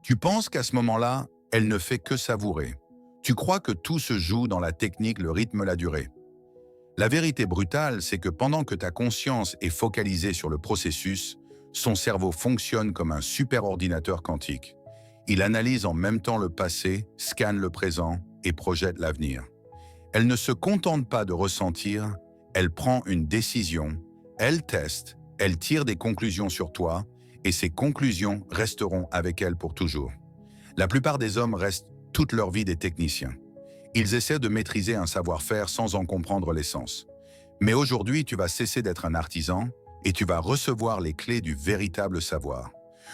Tu penses qu'à ce moment-là, elle ne fait que savourer. Tu crois que tout se joue dans la technique, le rythme, la durée. La vérité brutale, c'est que pendant que ta conscience est focalisée sur le processus, son cerveau fonctionne comme un superordinateur quantique. Il analyse en même temps le passé, scanne le présent et projette l'avenir. Elle ne se contente pas de ressentir, elle prend une décision, elle teste, elle tire des conclusions sur toi, et ces conclusions resteront avec elle pour toujours. La plupart des hommes restent toute leur vie des techniciens. Ils essaient de maîtriser un savoir-faire sans en comprendre l'essence. Mais aujourd'hui, tu vas cesser d'être un artisan et tu vas recevoir les clés du véritable savoir.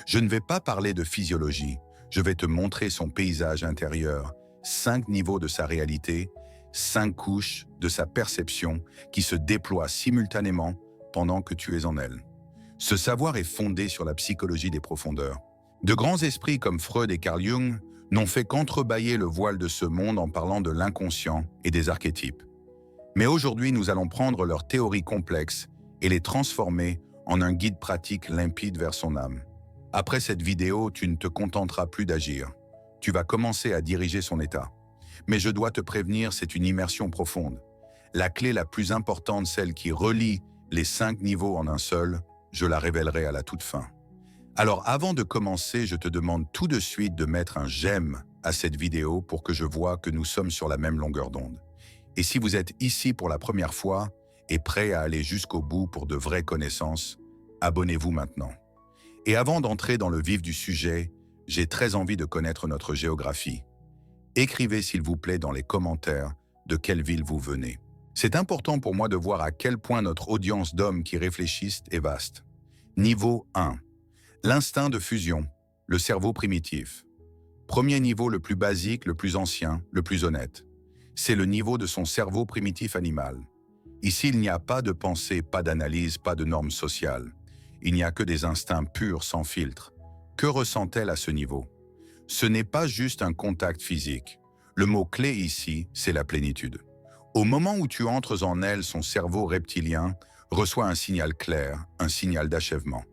Je ne vais pas parler de physiologie, je vais te montrer son paysage intérieur, 5 niveaux de sa réalité, 5 couches de sa perception qui se déploient simultanément pendant que tu es en elle. Ce savoir est fondé sur la psychologie des profondeurs. De grands esprits comme Freud et Carl Jung n'ont fait qu'entrebâiller le voile de ce monde en parlant de l'inconscient et des archétypes. Mais aujourd'hui, nous allons prendre leurs théories complexes et les transformer en un guide pratique limpide vers son âme. Après cette vidéo, tu ne te contenteras plus d'agir. Tu vas commencer à diriger son état. Mais je dois te prévenir, c'est une immersion profonde. La clé la plus importante, celle qui relie les 5 niveaux en un seul, je la révélerai à la toute fin. Alors avant de commencer, je te demande tout de suite de mettre un j'aime à cette vidéo pour que je vois que nous sommes sur la même longueur d'onde. Et si vous êtes ici pour la première fois et prêt à aller jusqu'au bout pour de vraies connaissances, abonnez-vous maintenant. Et avant d'entrer dans le vif du sujet, j'ai très envie de connaître notre géographie. Écrivez s'il vous plaît dans les commentaires de quelle ville vous venez. C'est important pour moi de voir à quel point notre audience d'hommes qui réfléchissent est vaste. Niveau 1. L'instinct de fusion, le cerveau primitif. Premier niveau le plus basique, le plus ancien, le plus honnête. C'est le niveau de son cerveau primitif animal. Ici, il n'y a pas de pensée, pas d'analyse, pas de normes sociales. Il n'y a que des instincts purs, sans filtre. Que ressent-elle à ce niveau? Ce n'est pas juste un contact physique. Le mot-clé ici, c'est la plénitude. Au moment où tu entres en elle, son cerveau reptilien reçoit un signal clair, un signal d'achèvement.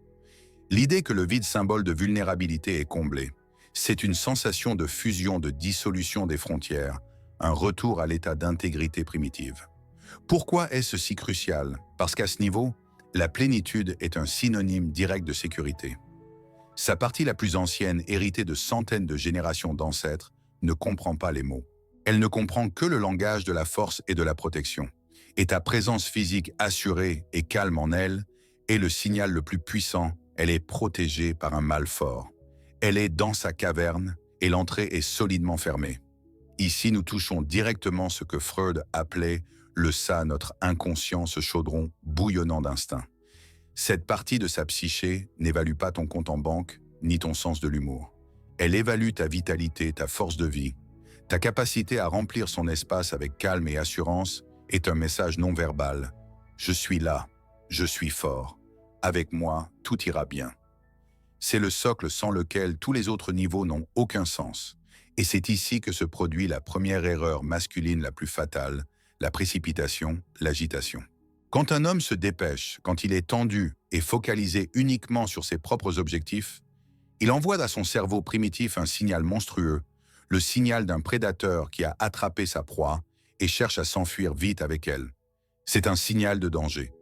L'idée que le vide symbole de vulnérabilité est comblé, c'est une sensation de fusion, de dissolution des frontières, un retour à l'état d'intégrité primitive. Pourquoi est-ce si crucial? Parce qu'à ce niveau, la plénitude est un synonyme direct de sécurité. Sa partie la plus ancienne, héritée de centaines de générations d'ancêtres, ne comprend pas les mots. Elle ne comprend que le langage de la force et de la protection. Et ta présence physique assurée et calme en elle est le signal le plus puissant. Elle est protégée par un mal fort. Elle est dans sa caverne et l'entrée est solidement fermée. Ici, nous touchons directement ce que Freud appelait le ça, notre inconscient, ce chaudron bouillonnant d'instinct. Cette partie de sa psyché n'évalue pas ton compte en banque ni ton sens de l'humour. Elle évalue ta vitalité, ta force de vie. Ta capacité à remplir son espace avec calme et assurance est un message non verbal. Je suis là, je suis fort. Avec moi, tout ira bien. C'est le socle sans lequel tous les autres niveaux n'ont aucun sens. Et c'est ici que se produit la première erreur masculine la plus fatale, la précipitation, l'agitation. Quand un homme se dépêche, quand il est tendu et focalisé uniquement sur ses propres objectifs, il envoie à son cerveau primitif un signal monstrueux, le signal d'un prédateur qui a attrapé sa proie et cherche à s'enfuir vite avec elle. C'est un signal de danger.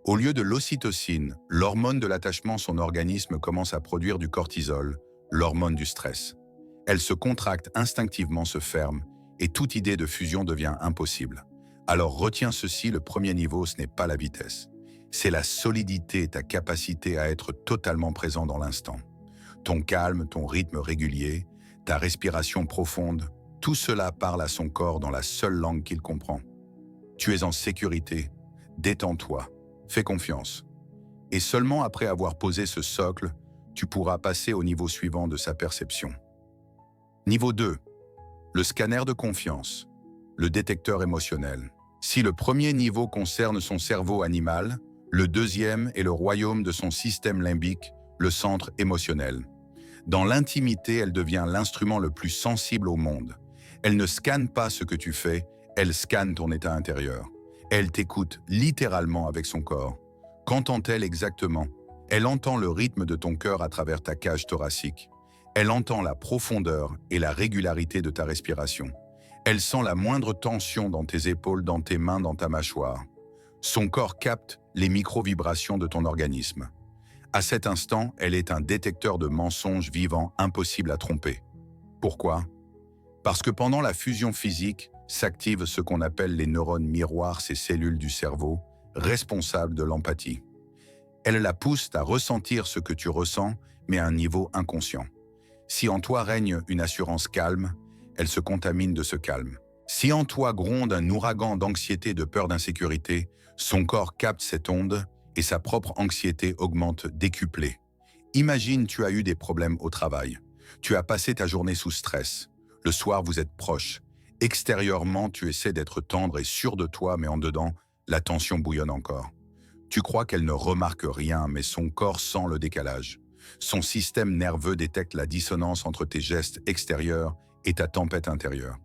Au lieu de l'ocytocine, l'hormone de l'attachement, son organisme commence à produire du cortisol, l'hormone du stress. Elle se contracte instinctivement, se ferme, et toute idée de fusion devient impossible. Alors retiens ceci, le premier niveau, ce n'est pas la vitesse. C'est la solidité, ta capacité à être totalement présent dans l'instant. Ton calme, ton rythme régulier, ta respiration profonde, tout cela parle à son corps dans la seule langue qu'il comprend. Tu es en sécurité, détends-toi, fais confiance. Et seulement après avoir posé ce socle, tu pourras passer au niveau suivant de sa perception. Niveau 2. Le scanner de confiance, le détecteur émotionnel. Si le premier niveau concerne son cerveau animal, le deuxième est le royaume de son système limbique, le centre émotionnel. Dans l'intimité, elle devient l'instrument le plus sensible au monde. Elle ne scanne pas ce que tu fais, elle scanne ton état intérieur. Elle t'écoute littéralement avec son corps. Qu'entend-elle exactement? Elle entend le rythme de ton cœur à travers ta cage thoracique. Elle entend la profondeur et la régularité de ta respiration. Elle sent la moindre tension dans tes épaules, dans tes mains, dans ta mâchoire. Son corps capte les micro-vibrations de ton organisme. À cet instant, elle est un détecteur de mensonges vivants impossible à tromper. Pourquoi? Parce que pendant la fusion physique, s'activent ce qu'on appelle les neurones miroirs, ces cellules du cerveau, responsables de l'empathie. Elle la pousse à ressentir ce que tu ressens, mais à un niveau inconscient. Si en toi règne une assurance calme, elle se contamine de ce calme. Si en toi gronde un ouragan d'anxiété, de peur, d'insécurité, son corps capte cette onde et sa propre anxiété augmente décuplée. Imagine, tu as eu des problèmes au travail. Tu as passé ta journée sous stress. Le soir, vous êtes proches. Extérieurement, tu essaies d'être tendre et sûr de toi, mais en dedans, la tension bouillonne encore. Tu crois qu'elle ne remarque rien, mais son corps sent le décalage. Son système nerveux détecte la dissonance entre tes gestes extérieurs et ta tempête intérieure.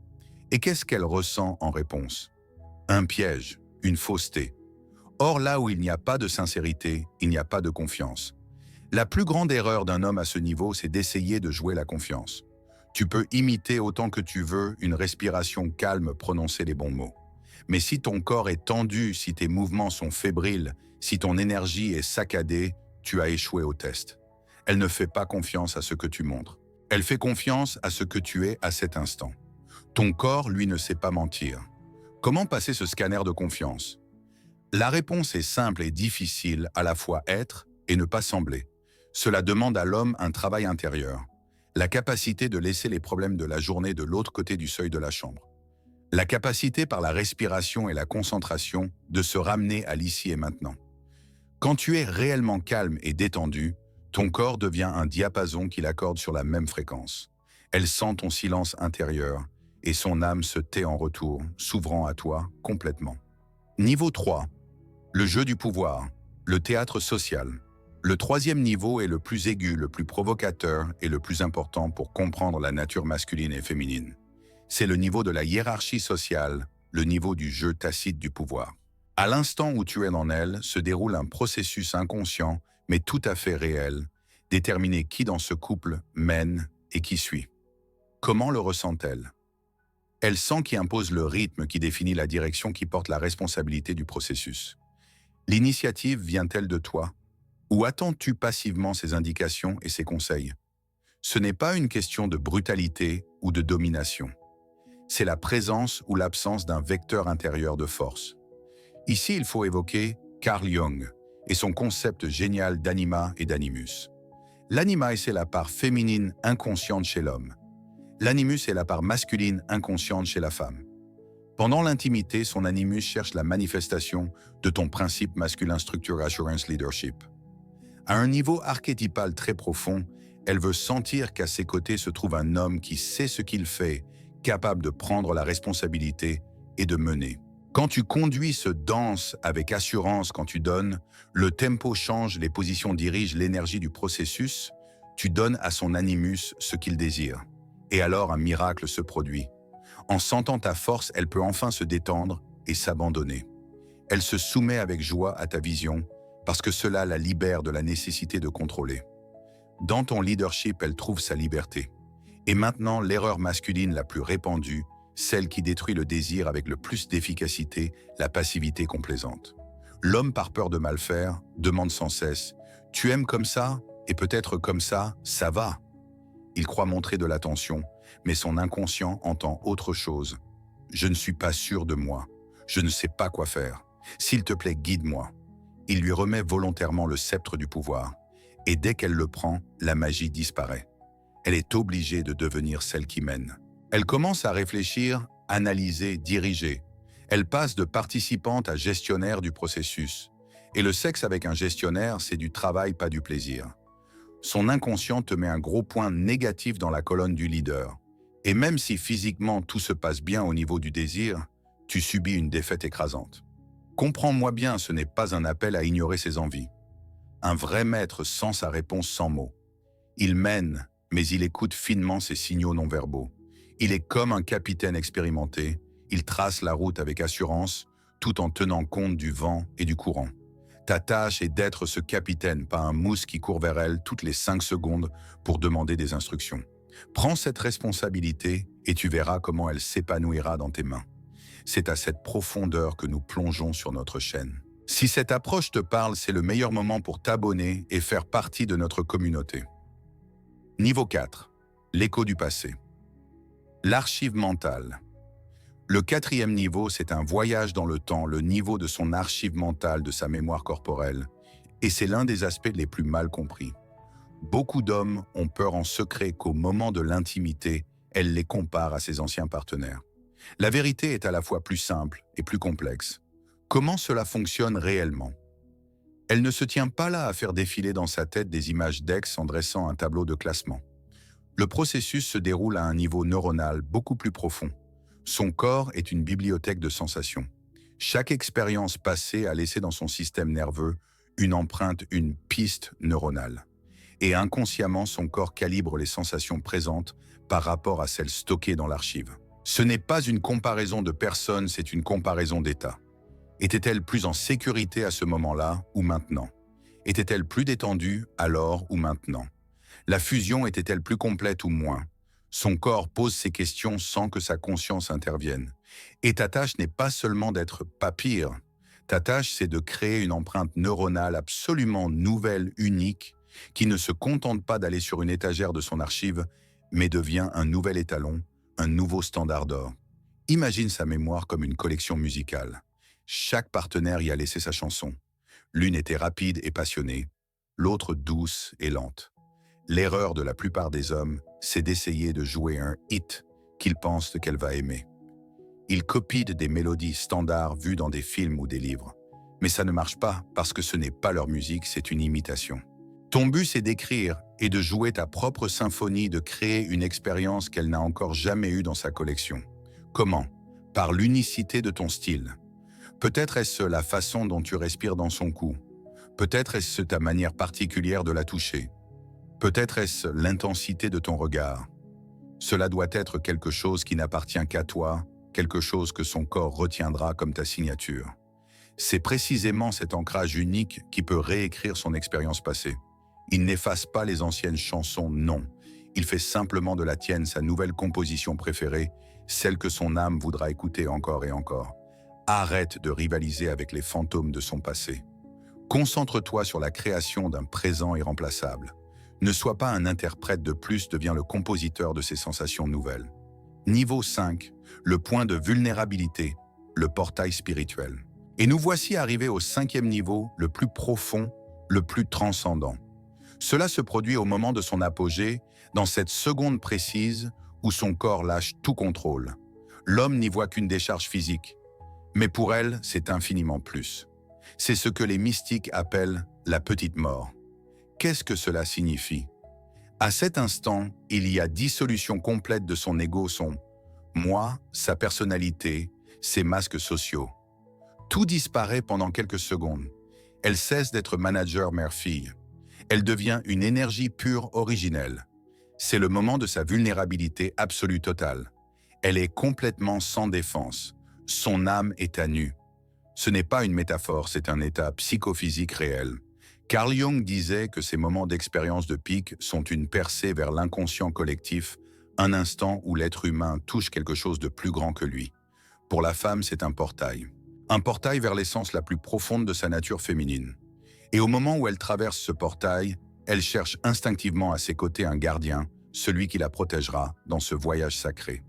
Et qu'est-ce qu'elle ressent en réponse? Un piège, une fausseté. Or, là où il n'y a pas de sincérité, il n'y a pas de confiance. La plus grande erreur d'un homme à ce niveau, c'est d'essayer de jouer la confiance. Tu peux imiter autant que tu veux une respiration calme, prononcer les bons mots. Mais si ton corps est tendu, si tes mouvements sont fébriles, si ton énergie est saccadée, tu as échoué au test. Elle ne fait pas confiance à ce que tu montres. Elle fait confiance à ce que tu es à cet instant. Ton corps, lui, ne sait pas mentir. Comment passer ce scanner de confiance? La réponse est simple et difficile, à la fois être et ne pas sembler. Cela demande à l'homme un travail intérieur. La capacité de laisser les problèmes de la journée de l'autre côté du seuil de la chambre. La capacité par la respiration et la concentration de se ramener à l'ici et maintenant. Quand tu es réellement calme et détendu, ton corps devient un diapason qu'il accorde sur la même fréquence. Elle sent ton silence intérieur et son âme se tait en retour, s'ouvrant à toi complètement. Niveau 3. Le jeu du pouvoir, le théâtre social. Le troisième niveau est le plus aigu, le plus provocateur et le plus important pour comprendre la nature masculine et féminine. C'est le niveau de la hiérarchie sociale, le niveau du jeu tacite du pouvoir. À l'instant où tu es en elle, se déroule un processus inconscient, mais tout à fait réel, déterminer qui dans ce couple mène et qui suit. Comment le ressent-elle? Elle sent qui impose le rythme, qui définit la direction, qui porte la responsabilité du processus. L'initiative vient-elle de toi? Ou attends-tu passivement ses indications et ses conseils? Ce n'est pas une question de brutalité ou de domination. C'est la présence ou l'absence d'un vecteur intérieur de force. Ici, il faut évoquer Carl Jung et son concept génial d'anima et d'animus. L'anima, c'est la part féminine inconsciente chez l'homme. L'animus est la part masculine inconsciente chez la femme. Pendant l'intimité, son animus cherche la manifestation de ton principe masculin structure assurance leadership. À un niveau archétypal très profond, elle veut sentir qu'à ses côtés se trouve un homme qui sait ce qu'il fait, capable de prendre la responsabilité et de mener. Quand tu conduis ce danse avec assurance, quand tu donnes, le tempo change, les positions dirigent l'énergie du processus, tu donnes à son animus ce qu'il désire. Et alors un miracle se produit. En sentant ta force, elle peut enfin se détendre et s'abandonner. Elle se soumet avec joie à ta vision, parce que cela la libère de la nécessité de contrôler. Dans ton leadership, elle trouve sa liberté. Et maintenant, l'erreur masculine la plus répandue, celle qui détruit le désir avec le plus d'efficacité, la passivité complaisante. L'homme, par peur de mal faire, demande sans cesse « Tu aimes comme ça et peut-être comme ça va ». Il croit montrer de l'attention, mais son inconscient entend autre chose. « Je ne suis pas sûr de moi. Je ne sais pas quoi faire. S'il te plaît, guide-moi ». Il lui remet volontairement le sceptre du pouvoir. Et dès qu'elle le prend, la magie disparaît. Elle est obligée de devenir celle qui mène. Elle commence à réfléchir, analyser, diriger. Elle passe de participante à gestionnaire du processus. Et le sexe avec un gestionnaire, c'est du travail, pas du plaisir. Son inconscient te met un gros point négatif dans la colonne du leader. Et même si physiquement tout se passe bien au niveau du désir, tu subis une défaite écrasante. Comprends-moi bien, ce n'est pas un appel à ignorer ses envies. Un vrai maître sent sa réponse sans mots. Il mène, mais il écoute finement ses signaux non-verbaux. Il est comme un capitaine expérimenté, il trace la route avec assurance, tout en tenant compte du vent et du courant. Ta tâche est d'être ce capitaine, pas un mousse qui court vers elle toutes les 5 secondes pour demander des instructions. Prends cette responsabilité et tu verras comment elle s'épanouira dans tes mains. C'est à cette profondeur que nous plongeons sur notre chaîne. Si cette approche te parle, c'est le meilleur moment pour t'abonner et faire partie de notre communauté. Niveau 4. L'écho du passé. L'archive mentale. Le 4e niveau, c'est un voyage dans le temps, le niveau de son archive mentale, de sa mémoire corporelle, et c'est l'un des aspects les plus mal compris. Beaucoup d'hommes ont peur en secret qu'au moment de l'intimité, elle les compare à ses anciens partenaires. La vérité est à la fois plus simple et plus complexe. Comment cela fonctionne réellement? Elle ne se tient pas là à faire défiler dans sa tête des images d'ex en dressant un tableau de classement. Le processus se déroule à un niveau neuronal beaucoup plus profond. Son corps est une bibliothèque de sensations. Chaque expérience passée a laissé dans son système nerveux une empreinte, une piste neuronale. Et inconsciemment, son corps calibre les sensations présentes par rapport à celles stockées dans l'archive. Ce n'est pas une comparaison de personnes, c'est une comparaison d'état. Était-elle plus en sécurité à ce moment-là ou maintenant? Était-elle plus détendue alors ou maintenant? La fusion était-elle plus complète ou moins? Son corps pose ces questions sans que sa conscience intervienne. Et ta tâche n'est pas seulement d'être pas pire. Ta tâche, c'est de créer une empreinte neuronale absolument nouvelle, unique, qui ne se contente pas d'aller sur une étagère de son archive, mais devient un nouvel étalon, un nouveau standard d'or. Imagine sa mémoire comme une collection musicale. Chaque partenaire y a laissé sa chanson. L'une était rapide et passionnée, l'autre douce et lente. L'erreur de la plupart des hommes, c'est d'essayer de jouer un hit qu'ils pensent qu'elle va aimer. Ils copient des mélodies standards vues dans des films ou des livres. Mais ça ne marche pas parce que ce n'est pas leur musique, c'est une imitation. Ton but, c'est d'écrire et de jouer ta propre symphonie, de créer une expérience qu'elle n'a encore jamais eue dans sa collection. Comment? Par l'unicité de ton style. Peut-être est-ce la façon dont tu respires dans son cou. Peut-être est-ce ta manière particulière de la toucher. Peut-être est-ce l'intensité de ton regard. Cela doit être quelque chose qui n'appartient qu'à toi, quelque chose que son corps retiendra comme ta signature. C'est précisément cet ancrage unique qui peut réécrire son expérience passée. Il n'efface pas les anciennes chansons, non. Il fait simplement de la tienne sa nouvelle composition préférée, celle que son âme voudra écouter encore et encore. Arrête de rivaliser avec les fantômes de son passé. Concentre-toi sur la création d'un présent irremplaçable. Ne sois pas un interprète de plus, deviens le compositeur de ces sensations nouvelles. Niveau 5, le point de vulnérabilité, le portail spirituel. Et nous voici arrivés au 5e niveau, le plus profond, le plus transcendant. Cela se produit au moment de son apogée, dans cette seconde précise où son corps lâche tout contrôle. L'homme n'y voit qu'une décharge physique, mais pour elle, c'est infiniment plus. C'est ce que les mystiques appellent la petite mort. Qu'est-ce que cela signifie? À cet instant, il y a dissolution complète de son ego, son moi, sa personnalité, ses masques sociaux. Tout disparaît pendant quelques secondes. Elle cesse d'être manager mère-fille. Elle devient une énergie pure originelle. C'est le moment de sa vulnérabilité absolue totale. Elle est complètement sans défense. Son âme est à nu. Ce n'est pas une métaphore, c'est un état psychophysique réel. Carl Jung disait que ces moments d'expérience de pic sont une percée vers l'inconscient collectif, un instant où l'être humain touche quelque chose de plus grand que lui. Pour la femme, c'est un portail. Un portail vers l'essence la plus profonde de sa nature féminine. Et au moment où elle traverse ce portail, elle cherche instinctivement à ses côtés un gardien, celui qui la protégera dans ce voyage sacré.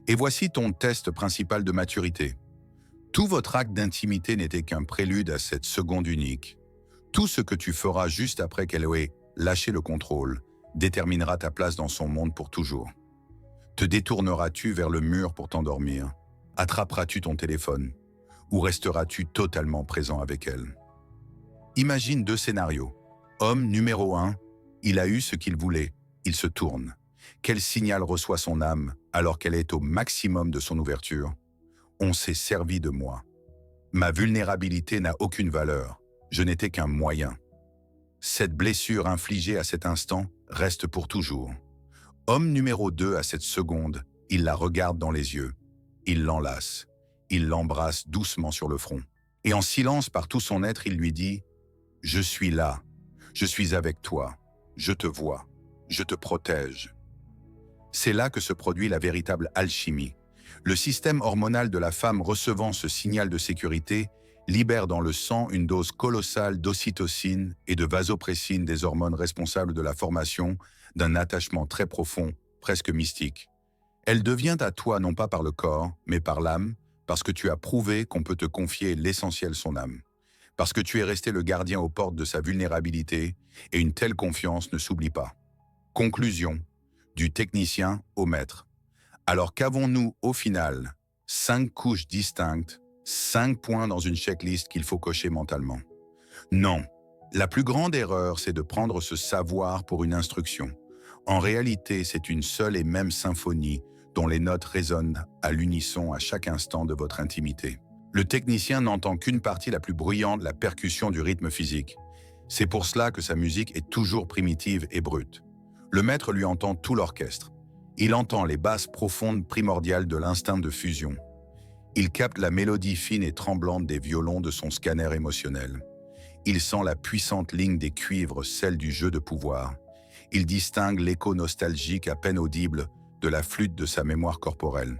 Et voici ton test principal de maturité. Tout votre acte d'intimité n'était qu'un prélude à cette seconde unique. Tout ce que tu feras juste après qu'elle ait lâché le contrôle déterminera ta place dans son monde pour toujours. Te détourneras-tu vers le mur pour t'endormir? Attraperas-tu ton téléphone? Ou resteras-tu totalement présent avec elle? Imagine 2 scénarios. Homme numéro 1, il a eu ce qu'il voulait, il se tourne. Quel signal reçoit son âme alors qu'elle est au maximum de son ouverture? On s'est servi de moi. Ma vulnérabilité n'a aucune valeur, je n'étais qu'un moyen. Cette blessure infligée à cet instant reste pour toujours. Homme numéro 2 à cette seconde, il la regarde dans les yeux. Il l'enlace. Il l'embrasse doucement sur le front. Et en silence par tout son être, il lui dit Je suis là. Je suis avec toi. Je te vois. Je te protège. C'est là que se produit la véritable alchimie. Le système hormonal de la femme recevant ce signal de sécurité libère dans le sang une dose colossale d'ocytocine et de vasopressine, des hormones responsables de la formation d'un attachement très profond, presque mystique. Elle devient à toi non pas par le corps, mais par l'âme, parce que tu as prouvé qu'on peut te confier l'essentiel son âme. Parce que tu es resté le gardien aux portes de sa vulnérabilité, et une telle confiance ne s'oublie pas. Conclusion, du technicien au maître. Alors qu'avons-nous au final? 5 couches distinctes, 5 points dans une checklist qu'il faut cocher mentalement. Non, la plus grande erreur, c'est de prendre ce savoir pour une instruction. En réalité, c'est une seule et même symphonie dont les notes résonnent à l'unisson à chaque instant de votre intimité. Le technicien n'entend qu'une partie la plus bruyante, la percussion du rythme physique. C'est pour cela que sa musique est toujours primitive et brute. Le maître lui entend tout l'orchestre. Il entend les basses profondes primordiales de l'instinct de fusion. Il capte la mélodie fine et tremblante des violons de son scanner émotionnel. Il sent la puissante ligne des cuivres, celle du jeu de pouvoir. Il distingue l'écho nostalgique à peine audible de la flûte de sa mémoire corporelle.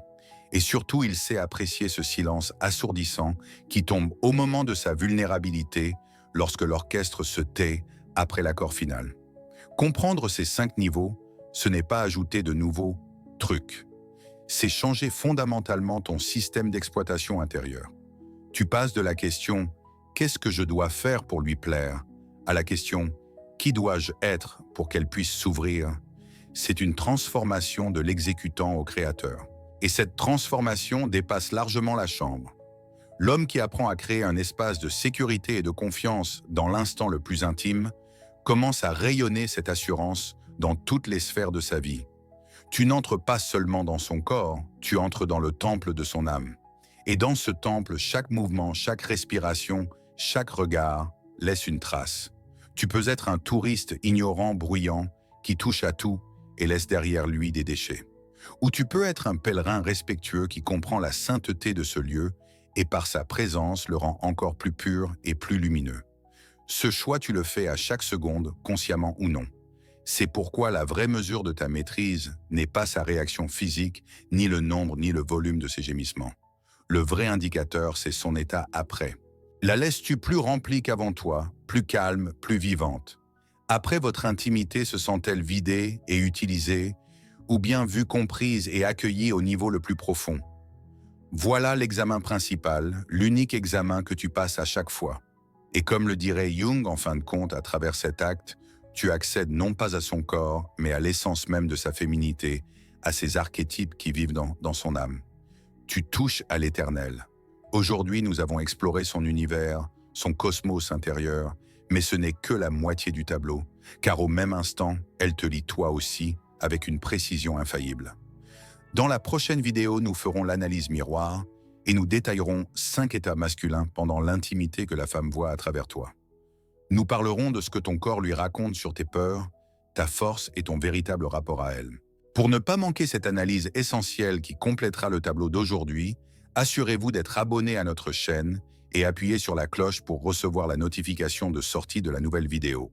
Et surtout, il sait apprécier ce silence assourdissant qui tombe au moment de sa vulnérabilité lorsque l'orchestre se tait après l'accord final. Comprendre ces 5 niveaux, ce n'est pas ajouter de nouveaux trucs. C'est changer fondamentalement ton système d'exploitation intérieure. Tu passes de la question « Qu'est-ce que je dois faire pour lui plaire ?» à la question « Qui dois-je être pour qu'elle puisse s'ouvrir ?» C'est une transformation de l'exécutant au créateur. Et cette transformation dépasse largement la chambre. L'homme qui apprend à créer un espace de sécurité et de confiance dans l'instant le plus intime commence à rayonner cette assurance dans toutes les sphères de sa vie. Tu n'entres pas seulement dans son corps, tu entres dans le temple de son âme. Et dans ce temple, chaque mouvement, chaque respiration, chaque regard laisse une trace. Tu peux être un touriste ignorant, bruyant, qui touche à tout et laisse derrière lui des déchets. Ou tu peux être un pèlerin respectueux qui comprend la sainteté de ce lieu et par sa présence le rend encore plus pur et plus lumineux. Ce choix, tu le fais à chaque seconde, consciemment ou non. C'est pourquoi la vraie mesure de ta maîtrise n'est pas sa réaction physique, ni le nombre, ni le volume de ses gémissements. Le vrai indicateur, c'est son état après. La laisses-tu plus remplie qu'avant toi, plus calme, plus vivante? Après votre intimité se sent-elle vidée et utilisée, ou bien vue, comprise et accueillie au niveau le plus profond? Voilà l'examen principal, l'unique examen que tu passes à chaque fois. Et comme le dirait Jung en fin de compte, à travers cet acte, tu accèdes non pas à son corps, mais à l'essence même de sa féminité, à ses archétypes qui vivent dans son âme. Tu touches à l'éternel. Aujourd'hui, nous avons exploré son univers, son cosmos intérieur, mais ce n'est que la moitié du tableau, car au même instant, elle te lit toi aussi, avec une précision infaillible. Dans la prochaine vidéo, nous ferons l'analyse miroir et nous détaillerons 5 états masculins pendant l'intimité que la femme voit à travers toi. Nous parlerons de ce que ton corps lui raconte sur tes peurs, ta force et ton véritable rapport à elle. Pour ne pas manquer cette analyse essentielle qui complétera le tableau d'aujourd'hui, assurez-vous d'être abonné à notre chaîne et appuyez sur la cloche pour recevoir la notification de sortie de la nouvelle vidéo.